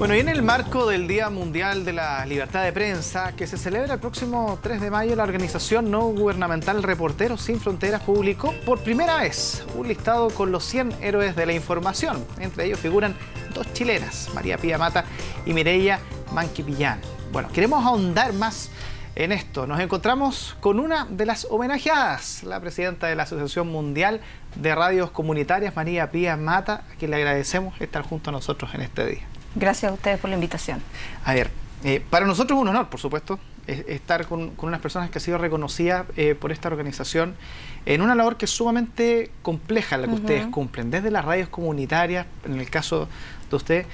Bueno, y en el marco del Día Mundial de la Libertad de Prensa, que se celebra el próximo 3 de mayo, la organización no gubernamental Reporteros Sin Fronteras publicó por primera vez un listado con los 100 héroes de la información. Entre ellos figuran dos chilenas, María Pía Mata y Mireia Manquipillán. Bueno, queremos ahondar más en esto. Nos encontramos con una de las homenajeadas, la presidenta de la Asociación Mundial de Radios Comunitarias, María Pía Mata, a quien le agradecemos estar junto a nosotros en este día. Gracias a ustedes por la invitación. A ver, para nosotros es un honor, por supuesto, estar con unas personas que han sido reconocidas por esta organización en una labor que es sumamente compleja la que ustedes cumplen, desde las radios comunitarias, en el caso de usted.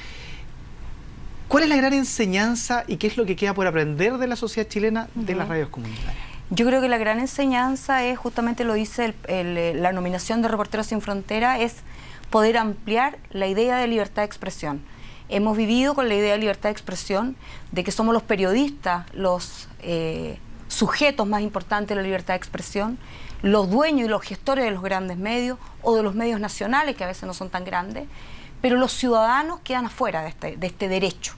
¿Cuál es la gran enseñanza y qué es lo que queda por aprender de la sociedad chilena de las radios comunitarias? Yo creo que la gran enseñanza es, justamente lo dice la nominación de Reporteros Sin Frontera, es poder ampliar la idea de libertad de expresión. Hemos vivido con la idea de libertad de expresión, de que somos los periodistas, los sujetos más importantes de la libertad de expresión, los dueños y los gestores de los grandes medios o de los medios nacionales, que a veces no son tan grandes, pero los ciudadanos quedan afuera de este derecho.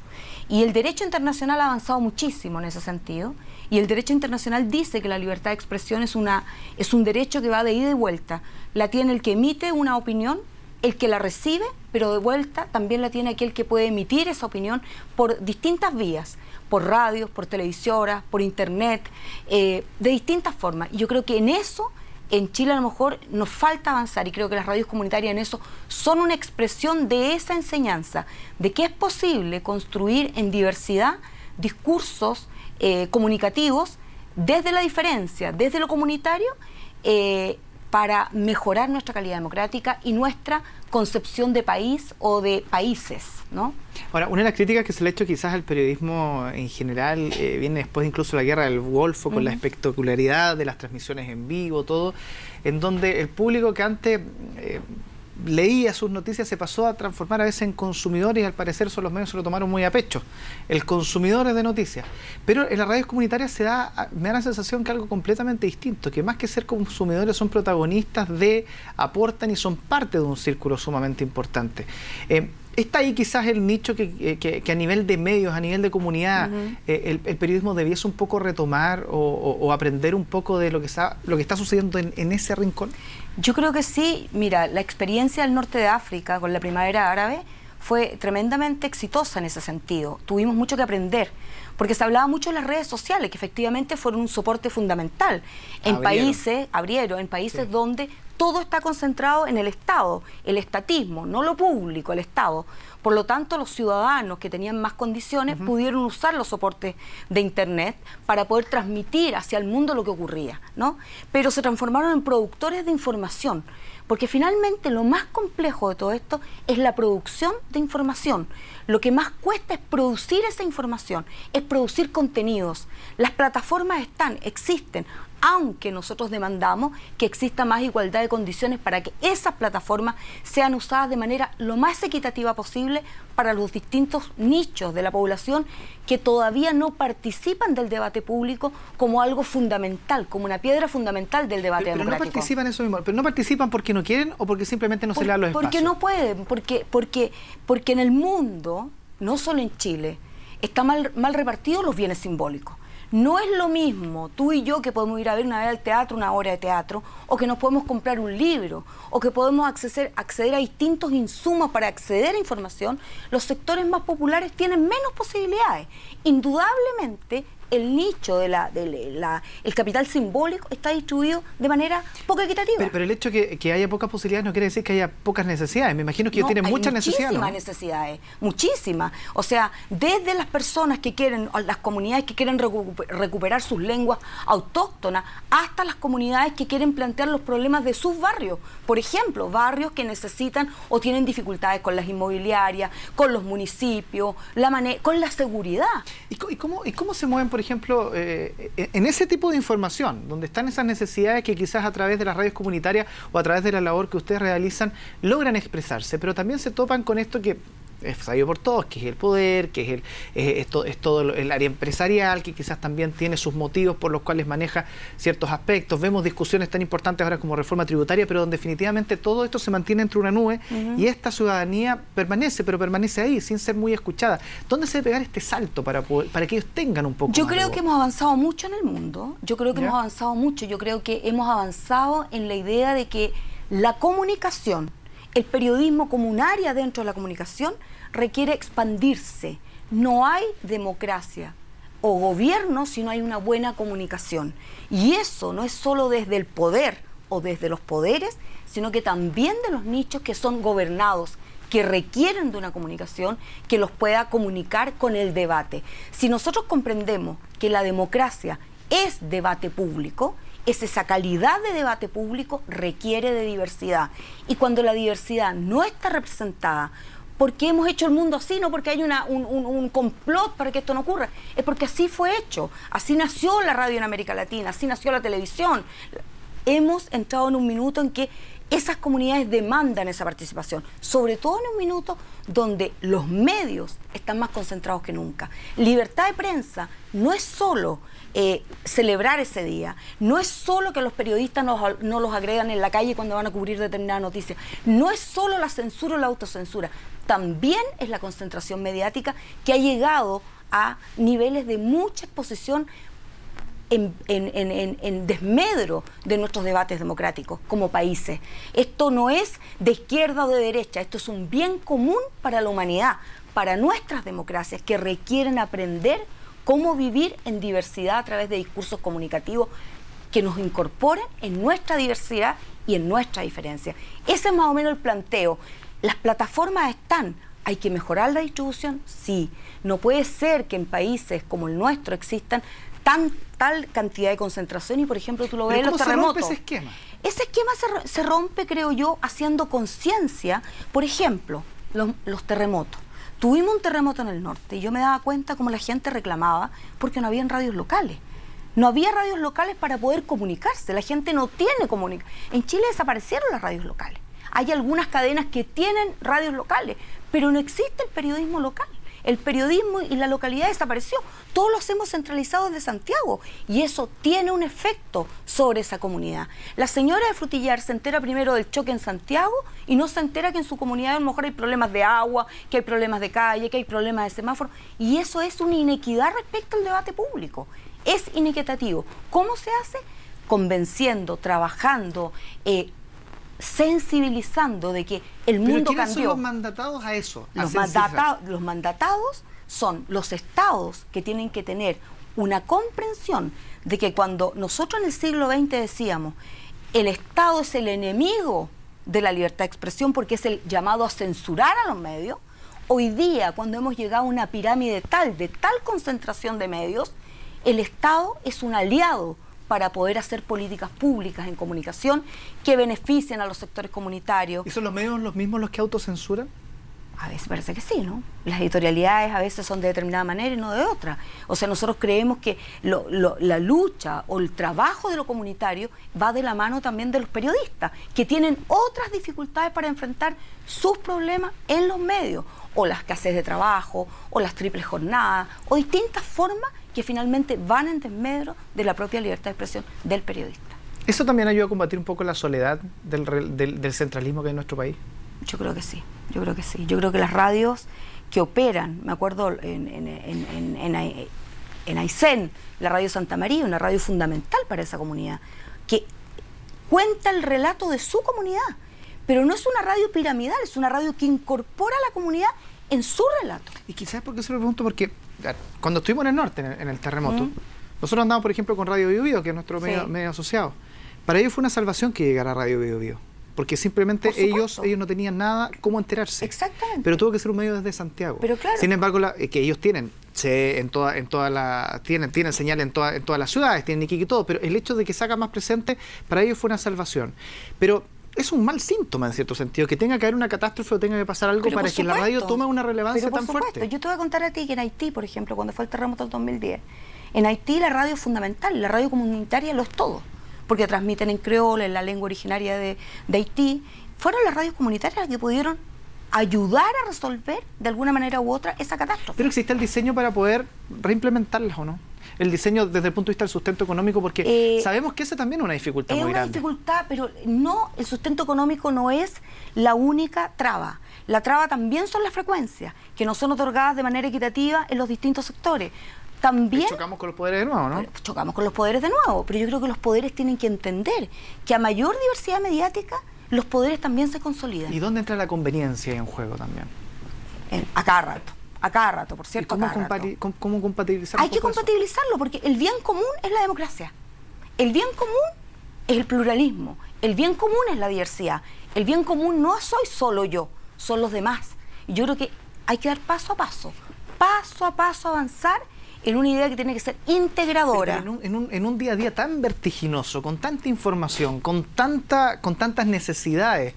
Y el derecho internacional ha avanzado muchísimo en ese sentido, y el derecho internacional dice que la libertad de expresión es un derecho que va de ida y vuelta. La tiene el que emite una opinión, el que la recibe, pero de vuelta también la tiene aquel que puede emitir esa opinión por distintas vías, por radios, por televisoras, por internet, de distintas formas. Y yo creo que en eso, en Chile a lo mejor nos falta avanzar, y creo que las radios comunitarias en eso son una expresión de esa enseñanza, de que es posible construir en diversidad discursos comunicativos desde la diferencia, desde lo comunitario, para mejorar nuestra calidad democrática y nuestra concepción de país o de países, ¿no? Ahora, una de las críticas que se le ha hecho quizás al periodismo en general viene después incluso de la Guerra del Golfo, con la espectacularidad de las transmisiones en vivo, todo, en donde el público que antes leía sus noticias se pasó a transformar a veces en consumidores, y al parecer son los medios se lo tomaron muy a pecho, el consumidor de noticias. Pero en las radios comunitarias me da la sensación que algo completamente distinto, que más que ser consumidores son protagonistas aportan y son parte de un círculo sumamente importante. ¿Está ahí quizás el nicho que a nivel de medios, a nivel de comunidad, el periodismo debiese un poco retomar o aprender un poco de lo que está sucediendo en ese rincón? Yo creo que sí. Mira, la experiencia del norte de África con la primavera árabe fue tremendamente exitosa en ese sentido. Tuvimos mucho que aprender, porque se hablaba mucho de las redes sociales, que efectivamente fueron un soporte fundamental en países donde todo está concentrado en el Estado, el estatismo, no lo público, el Estado. Por lo tanto, los ciudadanos que tenían más condiciones pudieron usar los soportes de Internet para poder transmitir hacia el mundo lo que ocurría, ¿no? Pero se transformaron en productores de información, porque finalmente lo más complejo de todo esto es la producción de información. Lo que más cuesta es producir esa información, es producir contenidos. Las plataformas existen, aunque nosotros demandamos que exista más igualdad de condiciones para que esas plataformas sean usadas de manera lo más equitativa posible para los distintos nichos de la población que todavía no participan del debate público como algo fundamental, como una piedra fundamental del debate democrático. Pero no participan eso mismo, pero no participan porque no quieren o porque simplemente no se les da los espacios. Porque no pueden, porque en el mundo, no solo en Chile, están mal repartidos los bienes simbólicos. No es lo mismo tú y yo que podemos ir a ver una vez al teatro, una obra de teatro, o que nos podemos comprar un libro, o que podemos acceder a distintos insumos para acceder a información. Los sectores más populares tienen menos posibilidades. Indudablemente, el nicho el capital simbólico está distribuido de manera poco equitativa. Pero el hecho que haya pocas posibilidades no quiere decir que haya pocas necesidades. Me imagino que ellos tienen muchas necesidades. Muchísimas necesidades, muchísimas. O sea, desde las personas que quieren, las comunidades que quieren recuperar sus lenguas autóctonas, hasta las comunidades que quieren plantear los problemas de sus barrios. Por ejemplo, barrios que necesitan o tienen dificultades con las inmobiliarias, con los municipios, con la seguridad. ¿Y cómo se mueven, por ejemplo, en ese tipo de información, donde están esas necesidades que quizás a través de las radios comunitarias o a través de la labor que ustedes realizan logran expresarse, pero también se topan con esto que es sabido por todos, que es el poder, que es todo el área empresarial, que quizás también tiene sus motivos por los cuales maneja ciertos aspectos. Vemos discusiones tan importantes ahora como reforma tributaria, pero donde definitivamente todo esto se mantiene entre una nube y esta ciudadanía permanece, pero permanece ahí, sin ser muy escuchada. ¿Dónde se debe pegar este salto para que ellos tengan un poco Yo más creo que hemos avanzado mucho en el mundo, yo creo que hemos avanzado mucho, yo creo que hemos avanzado en la idea de que la comunicación, el periodismo como un área dentro de la comunicación, requiere expandirse. No hay democracia o gobierno si no hay una buena comunicación. Y eso no es solo desde el poder o desde los poderes, sino que también de los nichos que son gobernados, que requieren de una comunicación que los pueda comunicar con el debate. Si nosotros comprendemos que la democracia es debate público, esa calidad de debate público requiere de diversidad. Y cuando la diversidad no está representada, ¿por qué hemos hecho el mundo así? No porque hay un complot para que esto no ocurra, es porque así fue hecho, así nació la radio en América Latina, así nació la televisión. Hemos entrado en un minuto en que esas comunidades demandan esa participación, sobre todo en un minuto donde los medios están más concentrados que nunca. Libertad de prensa no es solo celebrar ese día, no es solo que los periodistas no los agregan en la calle cuando van a cubrir determinada noticia, no es solo la censura o la autocensura, también es la concentración mediática que ha llegado a niveles de mucha exposición en desmedro de nuestros debates democráticos como países. Esto no es de izquierda o de derecha, esto es un bien común para la humanidad, para nuestras democracias que requieren aprender cómo vivir en diversidad a través de discursos comunicativos que nos incorporen en nuestra diversidad y en nuestra diferencia. Ese es más o menos el planteo. Las plataformas están, ¿hay que mejorar la distribución? Sí. No puede ser que en países como el nuestro existan tal cantidad de concentración y, por ejemplo, tú lo ves en los terremotos. ¿Cómo se rompe ese esquema? Ese esquema se rompe, creo yo, haciendo conciencia. Por ejemplo, los terremotos. Tuvimos un terremoto en el norte y yo me daba cuenta cómo la gente reclamaba porque no habían radios locales. No había radios locales para poder comunicarse. La gente no tiene comunicación. En Chile desaparecieron las radios locales. Hay algunas cadenas que tienen radios locales, pero no existe el periodismo local. El periodismo y la localidad desapareció. Todo lo hacemos centralizado desde Santiago y eso tiene un efecto sobre esa comunidad. La señora de Frutillar se entera primero del choque en Santiago y no se entera que en su comunidad a lo mejor hay problemas de agua, que hay problemas de calle, que hay problemas de semáforo, y eso es una inequidad respecto al debate público. Es inequitativo. ¿Cómo se hace? Convenciendo, trabajando, sensibilizando de que el mundo cambió. ¿Son los mandatados a eso? Los mandatados son los estados que tienen que tener una comprensión de que cuando nosotros en el siglo XX decíamos el Estado es el enemigo de la libertad de expresión porque es el llamado a censurar a los medios, hoy día cuando hemos llegado a una pirámide de tal concentración de medios, el Estado es un aliado para poder hacer políticas públicas en comunicación que beneficien a los sectores comunitarios. ¿Y son los medios los mismos los que autocensuran? A veces parece que sí, ¿no? Las editorialidades a veces son de determinada manera y no de otra. O sea, nosotros creemos que la lucha o el trabajo de lo comunitario va de la mano también de los periodistas, que tienen otras dificultades para enfrentar sus problemas en los medios, o la escasez de trabajo, o las triples jornadas, o distintas formas que finalmente van en desmedro de la propia libertad de expresión del periodista. ¿Eso también ayuda a combatir un poco la soledad del centralismo que hay en nuestro país? Yo creo que sí, yo creo que sí. Yo creo que las radios que operan, me acuerdo en Aysén, la radio Santa María, una radio fundamental para esa comunidad, que cuenta el relato de su comunidad, pero no es una radio piramidal, es una radio que incorpora a la comunidad en su relato. Y quizás porque se lo pregunto, porque cuando estuvimos en el norte, en el terremoto, nosotros andamos, por ejemplo, con Radio Bio Bio, que es nuestro medio asociado. Para ellos fue una salvación que llegara a Radio Bio Bio, porque simplemente ellos no tenían nada cómo enterarse. Exactamente. Pero tuvo que ser un medio desde Santiago. Pero claro. Sin embargo, que ellos tienen tienen señal en todas las ciudades, tienen Iquique y todo, pero el hecho de que se haga más presente, para ellos fue una salvación. Pero es un mal síntoma, en cierto sentido, que tenga que haber una catástrofe o tenga que pasar algo para que la radio tome una relevancia tan fuerte. Yo te voy a contar a ti que en Haití, por ejemplo, cuando fue el terremoto del 2010, en Haití la radio es fundamental, la radio comunitaria lo es todo, porque transmiten en creol, en la lengua originaria de Haití. Fueron las radios comunitarias las que pudieron ayudar a resolver de alguna manera u otra esa catástrofe. Pero existe el diseño para poder reimplementarlas, ¿o no? El diseño desde el punto de vista del sustento económico, porque sabemos que esa también es una dificultad muy grande. Es una dificultad, pero no, el sustento económico no es la única traba. La traba también son las frecuencias, que no son otorgadas de manera equitativa en los distintos sectores. También chocamos con los poderes de nuevo, ¿no? Chocamos con los poderes de nuevo, pero yo creo que los poderes tienen que entender que a mayor diversidad mediática, los poderes también se consolidan. ¿Y dónde entra la conveniencia en juego también? A cada rato, por cierto. ¿Cómo compatibilizarlo? Hay que compatibilizarlo, porque el bien común es la democracia. El bien común es el pluralismo. El bien común es la diversidad. El bien común no soy solo yo, son los demás. Y yo creo que hay que dar paso a paso avanzar en una idea que tiene que ser integradora. Pero en un día a día tan vertiginoso, con tanta información, con tantas necesidades,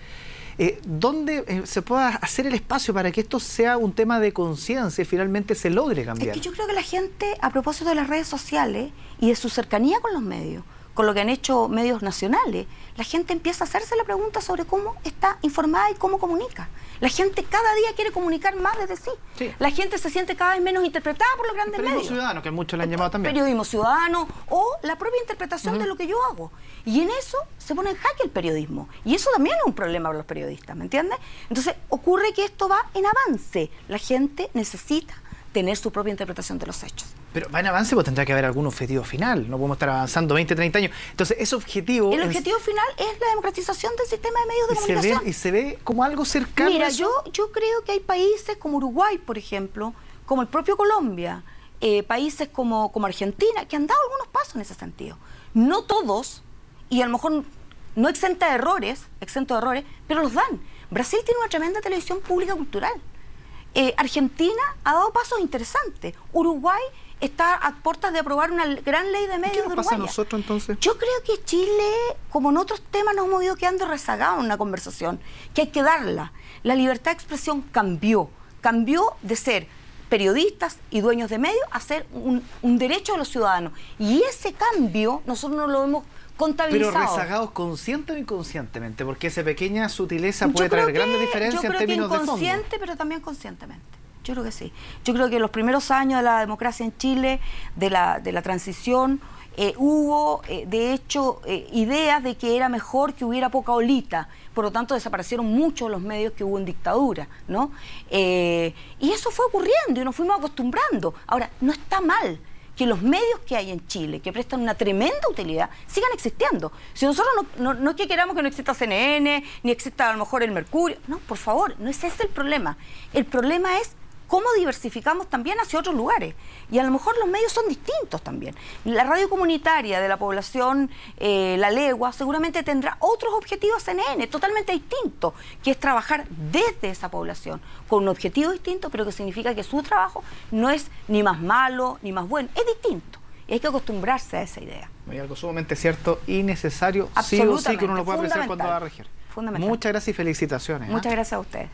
¿dónde se pueda hacer el espacio para que esto sea un tema de conciencia y finalmente se logre cambiar? Es que yo creo que la gente, a propósito de las redes sociales y de su cercanía con los medios, con lo que han hecho medios nacionales, la gente empieza a hacerse la pregunta sobre cómo está informada y cómo comunica. La gente cada día quiere comunicar más desde sí. La gente se siente cada vez menos interpretada por los grandes medios. Periodismo ciudadano, que muchos le han llamado también. Periodismo ciudadano o la propia interpretación de lo que yo hago. Y en eso se pone en jaque el periodismo. Y eso también es un problema para los periodistas, ¿me entiendes? Entonces ocurre que esto va en avance. La gente necesita tener su propia interpretación de los hechos. Pero va en avance, pues tendrá que haber algún objetivo final. No podemos estar avanzando 20, 30 años. Entonces, ese objetivo... El objetivo final es la democratización del sistema de medios de comunicación. ¿Y se ve como algo cercano? Mira, yo creo que hay países como Uruguay, por ejemplo, como el propio Colombia, países como Argentina, que han dado algunos pasos en ese sentido. No todos, y a lo mejor no exento de errores, pero los dan. Brasil tiene una tremenda televisión pública cultural. Argentina ha dado pasos interesantes. Uruguay está a puertas de aprobar una gran ley de medios de Uruguay. ¿Qué nos pasa a nosotros entonces? Yo creo que Chile, como en otros temas, nos hemos ido quedando rezagados en una conversación, que hay que darla. La libertad de expresión cambió de ser periodistas y dueños de medios a ser un derecho de los ciudadanos. Y ese cambio nosotros no lo hemos contabilizado. Pero rezagados consciente o inconscientemente, porque esa pequeña sutileza puede traer grandes diferencias en términos de fondo. Yo creo que inconsciente, pero también conscientemente. Yo creo que sí. Yo creo que en los primeros años de la democracia en Chile, de la transición, hubo, de hecho, ideas de que era mejor que hubiera poca olita. Por lo tanto, desaparecieron muchos los medios que hubo en dictadura, ¿no? Y eso fue ocurriendo y nos fuimos acostumbrando. Ahora, no está mal que los medios que hay en Chile, que prestan una tremenda utilidad, sigan existiendo. Si nosotros no es que queramos que no exista CNN, ni exista a lo mejor el Mercurio, no, por favor, no es ese el problema. El problema es cómo diversificamos también hacia otros lugares. Y a lo mejor los medios son distintos también. La radio comunitaria de la población, La Legua, seguramente tendrá otros objetivos CNN, totalmente distintos, que es trabajar desde esa población, con un objetivo distinto, pero que significa que su trabajo no es ni más malo, ni más bueno, es distinto. Y hay que acostumbrarse a esa idea. Hay algo sumamente cierto y necesario, sí o sí, que uno lo puede apreciar cuando va a regir. Fundamental. Muchas gracias y felicitaciones. Muchas gracias a ustedes.